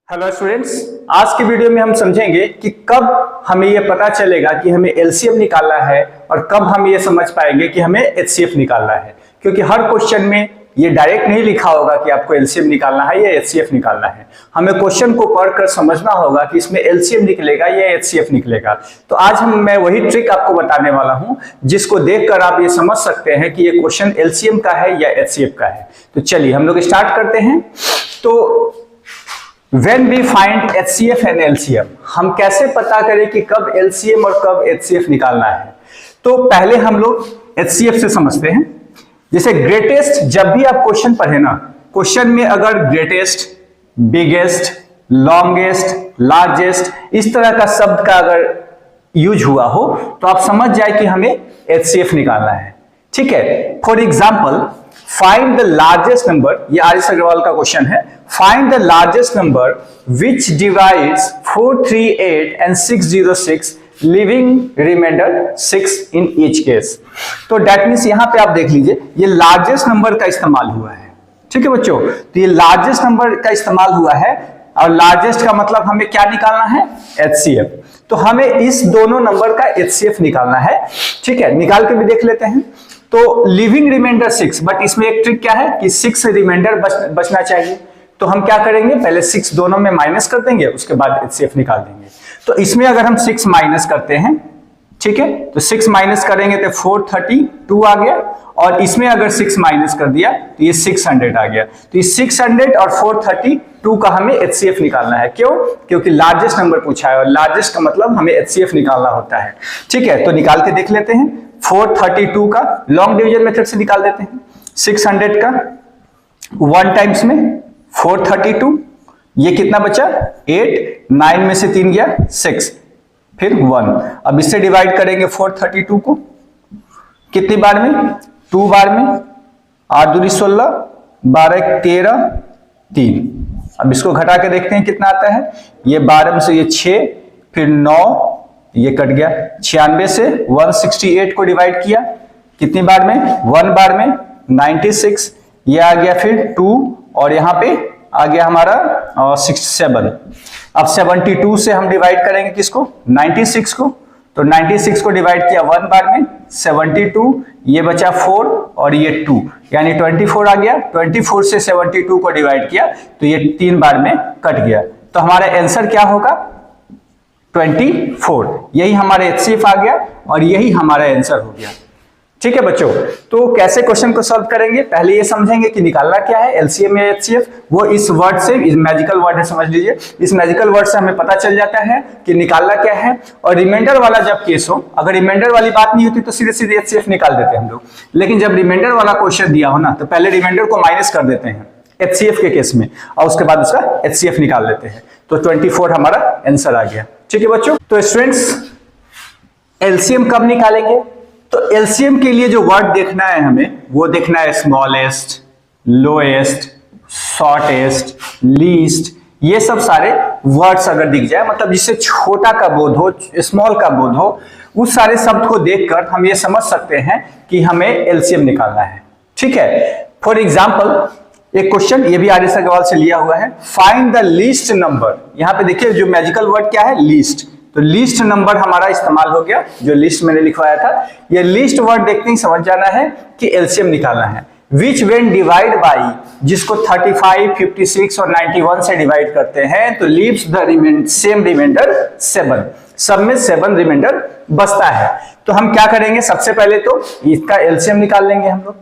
Hello students, आज की video में हम समझेंगे कि कब हमें यह पता चलेगा कि हमें एलसीएम निकालना है और कब हम ये समझ पाएंगे कि हमें एचसीएफ निकालना है। क्योंकि हर क्वेश्चन में ये डायरेक्ट नहीं लिखा होगा कि आपको एलसीएम निकालना है या एचसीएफ निकालना है। हमें क्वेश्चन को पढ़कर समझना होगा कि इसमें एलसीएम निकलेगा या एचसीएफ निकलेगा। तो आज मैं वही ट्रिक आपको बताने वाला हूं जिसको देखकर आप ये समझ सकते हैं कि ये क्वेश्चन एलसीएम का है या एचसीएफ का है। तो चलिए हम लोग स्टार्ट करते हैं। तो When we find HCF and LCM, हम कैसे पता करें कि कब LCM और कब HCF निकालना है। तो पहले हम लोग HCF से समझते हैं। जैसे ग्रेटेस्ट, जब भी आप क्वेश्चन पढ़े ना, क्वेश्चन में अगर ग्रेटेस्ट, बिगेस्ट, लॉन्गेस्ट, लार्जेस्ट इस तरह का शब्द का अगर यूज हुआ हो तो आप समझ जाए कि हमें HCF निकालना है। ठीक है, for example find the largest number, ये आर.एस. अग्रवाल का क्वेश्चन है। Find the largest number which divides 438 and 606 leaving remainder 6 in each case. तो डेट मीन्स यहां पे आप देख लीजिए ये लार्जेस्ट नंबर का इस्तेमाल हुआ है। ठीक है बच्चों, तो ये लार्जेस्ट नंबर का इस्तेमाल हुआ है और लार्जेस्ट का मतलब हमें क्या निकालना है, एचसीएफ। तो हमें इस दोनों नंबर का एचसीएफ निकालना है। ठीक है, निकाल के भी देख लेते हैं। तो लिविंग रिमाइंडर 6, बट इसमें एक ट्रिक क्या है कि 6 रिमाइंडर बचना चाहिए। तो हम क्या करेंगे, पहले 6 दोनों में माइनस कर देंगे, उसके बाद एचसीएफ निकाल देंगे। तो इसमें अगर हम 6 माइनस करते हैं, ठीक है, तो 6 माइनस करेंगे तो 432 आ गया, और इसमें अगर 6 माइनस कर दिया तो ये 600 आ गया। तो ये 600 और 432 का हमें एचसीएफ निकालना है। क्यों? क्योंकि लार्जेस्ट नंबर पूछा है और लार्जेस्ट का मतलब हमें एचसीएफ निकालना होता है। ठीक है, तो निकाल के देख लेते हैं। 432 का लॉन्ग डिवीजन मेथड से निकाल देते हैं। 600 का 1 टाइम्स में 432, ये कितना बचा 8, 9 में से 3 गया 6, फिर 1। अब इससे डिवाइड करेंगे 432 को कितनी बार में, 2 बार में, 8 दूनी 16, 12 13, 3। अब इसको घटा के देखते हैं कितना आता है। ये 12 में से ये 6, फिर 9, ये कट गया। 96 से 168 को डिवाइड किया कितनी बार में, 1 बार में, 96, ये आ गया, फिर 2 और यहां पे आ गया हमारा 67। अब 72 से हम डिवाइड करेंगे किसको, 96 को। तो 96 को डिवाइड किया 1 बार में, 72, ये बचा 4 और ये 2, यानी 24 आ गया। 24 से 72 को डिवाइड किया तो ये 3 बार में कट गया। तो हमारा आंसर क्या होगा, 24। यही हमारा एचसीएफ आ गया और यही हमारा आंसर हो गया। ठीक है बच्चों, तो कैसे क्वेश्चन को सॉल्व करेंगे, पहले ये समझेंगे कि निकालना क्या है, एलसीएम या एचसीएफ। वो इस वर्ड से, इस मैजिकल वर्ड है, समझ लीजिए, इस मैजिकल वर्ड से हमें पता चल जाता है कि निकालना क्या है। और रिमाइंडर वाला जब केस हो, अगर रिमाइंडर वाली बात नहीं होती तो सीधे सीधे एचसीएफ निकाल देते हैं हम लोग। लेकिन जब रिमाइंडर वाला क्वेश्चन दिया हो ना, तो पहले रिमाइंडर को माइनस कर देते हैं एचसीएफ के केस में, और उसके बाद उसका एचसीएफ निकाल लेते हैं। तो 24 हमारा आंसर आ गया। ठीक है बच्चों, तो स्टूडेंट्स एलसीएम कब निकालेंगे, तो एलसीएम के लिए जो वर्ड देखना है हमें, वो देखना है स्मॉलेस्ट, लोएस्ट, शॉर्टेस्ट, लीस्ट। ये सब सारे वर्ड्स अगर दिख जाए, मतलब जिससे छोटा का बोध हो, स्मॉल का बोध हो, उस सारे शब्द को देखकर हम ये समझ सकते हैं कि हमें एलसीएम निकालना है। ठीक है, फॉर एग्जाम्पल एक क्वेश्चन, ये भी आर.एस. अग्रवाल से लिया हुआ है। Find the least number. यहां पे देखिए जो मैजिकल वर्ड क्या है, लीस्ट। तो लीस्ट नंबर हमारा इस्तेमाल हो गया, जो लिस्ट मैंने लिखवाया था। ये लिस्ट वर्ड देखते ही समझ जाना है कि एलसीएम निकालना है। विच व्हेन डिवाइड बाई, जिसको 35, 56 और 91 से डिवाइड करते हैं तो लीव्स द सेम रिमाइंडर 7। सब में 7 रिमाइंडर बचता है। तो हम क्या करेंगे, सबसे पहले तो इसका एलसीएम निकाल लेंगे हम लोग।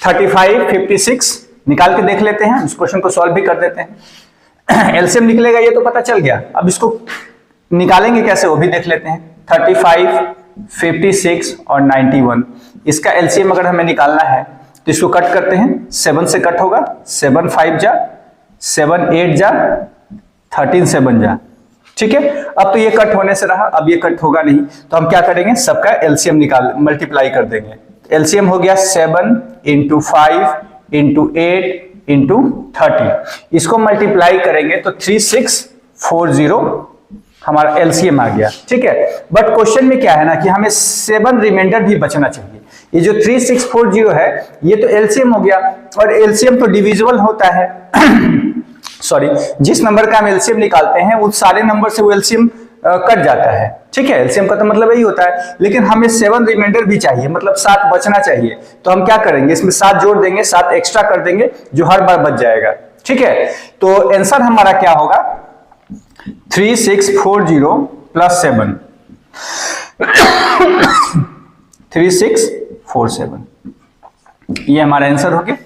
35, 56 निकाल के देख लेते हैं, इस क्वेश्चन को सॉल्व भी कर देते हैं। एलसीएम निकलेगा ये तो पता चल गया, अब इसको निकालेंगे कैसे वो भी देख लेते हैं। 35, 56 और 91, इसका एलसीएम अगर हमें निकालना है तो इसको कट करते हैं। 7 से कट होगा, 7 5 जा, 7 8 जा, 13 7 जा। ठीक है, अब तो ये कट होने से रहा, अब ये कट होगा नहीं, तो हम क्या करेंगे, सबका एलसीएम निकाल मल्टीप्लाई कर देंगे। एलसीएम हो गया 7 × 5 × 8 × 30। इसको मल्टीप्लाई करेंगे तो 3640 हमारा एलसीएम आ गया। ठीक है, बट क्वेश्चन में क्या है ना कि हमें 7 रिमाइंडर भी बचना चाहिए। ये जो 3640 है ये तो एलसीएम हो गया, और एलसीएम तो डिविजिबल होता है सॉरी, जिस नंबर का हम एलसीएम निकालते हैं उस सारे नंबर से वो एलसीएम कट जाता है। ठीक है, एलसीएम का तो मतलब यही होता है, लेकिन हमें 7 रिमाइंडर भी चाहिए, मतलब 7 बचना चाहिए। तो हम क्या करेंगे, इसमें 7 जोड़ देंगे, 7 एक्स्ट्रा कर देंगे, जो हर बार बच जाएगा। ठीक है, तो आंसर हमारा क्या होगा, 3640 प्लस 7 3647, ये हमारा आंसर हो गया।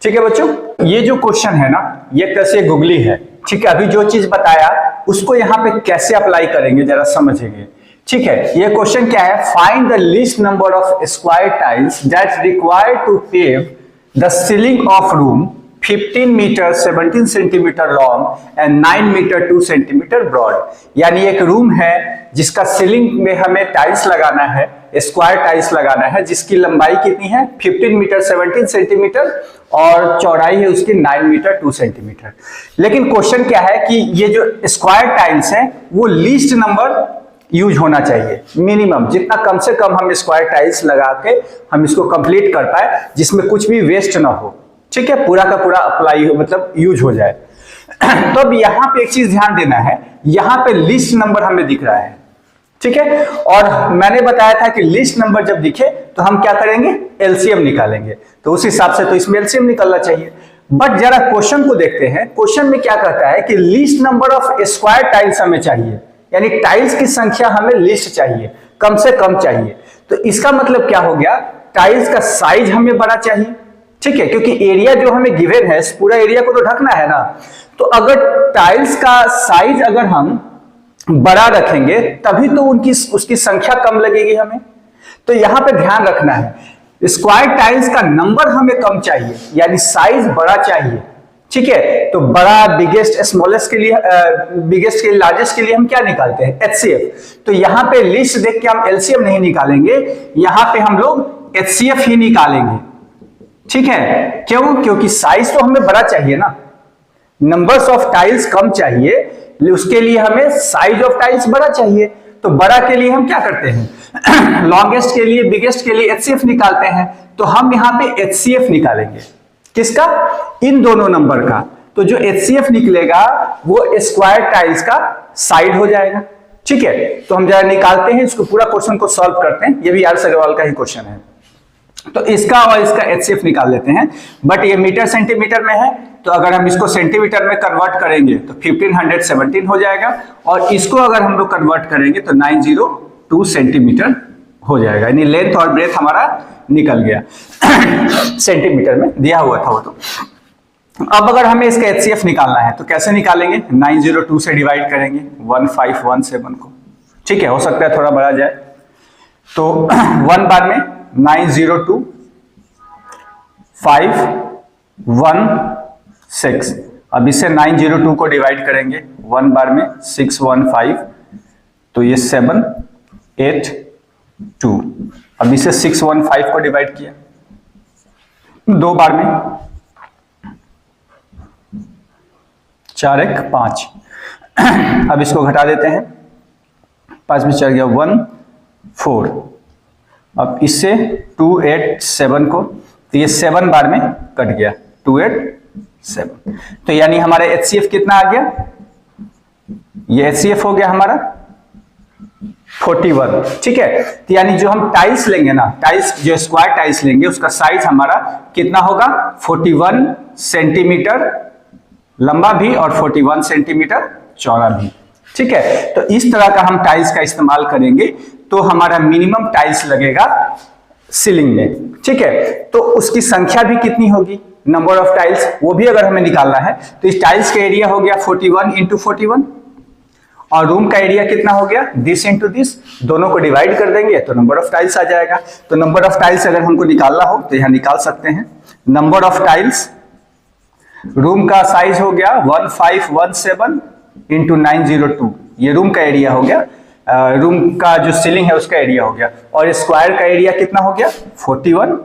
ठीक है बच्चों, ये जो क्वेश्चन है ना, ये कैसे गुगली है। ठीक है, अभी जो चीज बताया उसको यहाँ पे कैसे अप्लाई करेंगे जरा समझेंगे। ठीक है, ये क्वेश्चन क्या है, find the least number of square tiles that required to pave the ceiling of room 15 metre 17 centimetre long and 9 metre 2 centimetre broad. यानी एक रूम है जिसका सीलिंग में हमें टाइल्स लगाना है, स्क्वायर टाइल्स लगाना है, जिसकी लंबाई कितनी है 15 मीटर 17 सेंटीमीटर और चौड़ाई है उसकी 9 मीटर 2 सेंटीमीटर। लेकिन क्वेश्चन क्या है कि ये जो स्क्वायर टाइल्स है वो लीस्ट नंबर यूज होना चाहिए, मिनिमम जितना कम से कम हम स्क्वायर टाइल्स लगा के हम इसको कंप्लीट कर पाए, जिसमें कुछ भी वेस्ट ना हो। ठीक है, पूरा का पूरा अप्लाई मतलब यूज हो जाए। तो अब यहाँ पे एक चीज ध्यान देना है, यहाँ पे लिस्ट नंबर हमें दिख रहा है। ठीक है, और मैंने बताया था कि लिस्ट नंबर जब दिखे तो हम क्या करेंगे, एलसीएम निकालेंगे। तो उस हिसाब से तो इसमें एलसीएम निकलना चाहिए। बट जरा क्वेश्चन को देखते हैं, क्वेश्चन में क्या कहता है कि list number of square tiles हमें चाहिए, यानी टाइल्स की संख्या हमें लिस्ट चाहिए, कम से कम चाहिए। तो इसका मतलब क्या हो गया, टाइल्स का साइज हमें बड़ा चाहिए। ठीक है, क्योंकि एरिया जो हमें गिवन है, पूरा एरिया को तो ढकना है ना। तो अगर टाइल्स का साइज अगर हम बड़ा रखेंगे तभी तो उसकी संख्या कम लगेगी हमें। तो यहां पे ध्यान रखना है, स्क्वायर टाइल्स का नंबर हमें कम चाहिए, यानी साइज बड़ा चाहिए। ठीक है, तो बड़ा, बिगेस्ट, स्मॉलेस्ट के लिए, बिगेस्ट के लिए, लार्जेस्ट के लिए हम क्या निकालते हैं, एचसीएफ। तो यहां पे लिस्ट देख के हम एलसीएम नहीं निकालेंगे, यहां पे हम लोग एचसीएफ ही निकालेंगे। ठीक है, क्यों, क्योंकि साइज तो हमें बड़ा चाहिए ना, नंबर्स ऑफ टाइल्स कम चाहिए, उसके लिए हमें साइज ऑफ टाइल्स बड़ा चाहिए। तो बड़ा के लिए हम क्या करते हैं, लॉन्गेस्ट के लिए, बिगेस्ट के लिए एचसीएफ निकालते हैं। तो हम यहां पे एचसीएफ निकालेंगे, किसका, इन दोनों नंबर का। तो जो एचसीएफ निकलेगा वो स्क्वायर टाइल्स का साइड हो जाएगा। ठीक है, तो हम जरा निकालते हैं, इसको पूरा क्वेश्चन को सॉल्व करते हैं। ये भी आर अग्रवाल का ही क्वेश्चन है। तो इसका और इसका एचसीएफ निकाल लेते हैं, बट ये मीटर सेंटीमीटर में है, तो अगर हम इसको सेंटीमीटर में कन्वर्ट करेंगे तो 1517 हो जाएगा, और इसको अगर हम लोग कन्वर्ट करेंगे तो 902 सेंटीमीटर हो जाएगा, यानी लेंथ और ब्रेथ हमारा निकल गया। सेंटीमीटर में दिया हुआ था वो। तो अब अगर हमें इसका एचसीएफ निकालना है तो कैसे निकालेंगे, 902 से डिवाइड करेंगे 1517 को। ठीक है, हो सकता है थोड़ा बढ़ा जाए, तो 1 बार में 902 516। अब इससे 902 को डिवाइड करेंगे 1 बार में 615, तो ये 782। अब इसे 615 को डिवाइड किया 2 बार में, 4 1 5। अब इसको घटा देते हैं, 5 में 4 गया 1 4। अब इससे 287 को, तो ये 7 बार में कट गया 287। तो यानी हमारा एचसीएफ कितना आ गया, ये एचसीएफ हो गया हमारा 41। ठीक है, तो यानी जो हम टाइल्स लेंगे ना, टाइल्स जो स्क्वायर टाइल्स लेंगे उसका साइज हमारा कितना होगा, 41 सेंटीमीटर लंबा भी और 41 सेंटीमीटर चौड़ा भी। ठीक है, तो इस तरह का हम टाइल्स का इस्तेमाल करेंगे तो हमारा मिनिमम टाइल्स लगेगा सीलिंग में। ठीक है, तो उसकी संख्या भी कितनी होगी, नंबर ऑफ टाइल्स, वो भी अगर हमें निकालना है तो इस टाइल्स का एरिया हो गया 41 इंटू 41, और रूम का एरिया कितना हो गया, दिस इंटू दिस, दोनों को डिवाइड कर देंगे तो नंबर ऑफ टाइल्स आ जाएगा। तो नंबर ऑफ टाइल्स अगर हमको निकालना हो तो यहां निकाल सकते हैं, नंबर ऑफ टाइल्स, रूम का साइज हो गया 1517 इंटू 902, ये रूम का एरिया हो गया, रूम का जो सीलिंग है उसका एरिया हो गया, और स्क्वायर का एरिया कितना हो गया 41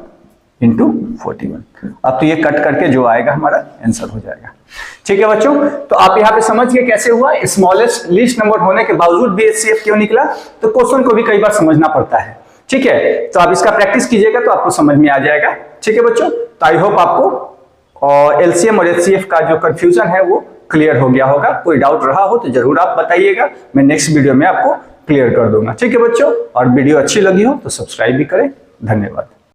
इंटू 41। अब तो ये कट करके जो आएगा हमारा आंसर हो जाएगा। ठीक है बच्चों, तो आप यहाँ पे समझ गए कैसे हुआ, स्मॉलेस्ट लीस्ट नंबर होने के बावजूद भी एचसीएफ क्यों निकला। तो क्वेश्चन को भी कई बार समझना पड़ता है। ठीक है, तो आप इसका प्रैक्टिस कीजिएगा तो आपको समझ में आ जाएगा। ठीक है बच्चों, तो आई होप आपको और एलसीएम और एचसीएफ का जो कंफ्यूजन है वो क्लियर हो गया होगा। कोई डाउट रहा हो तो जरूर आप बताइएगा, मैं नेक्स्ट वीडियो में आपको क्लियर कर दूंगा। ठीक है बच्चों, और वीडियो अच्छी लगी हो तो सब्सक्राइब भी करें। धन्यवाद।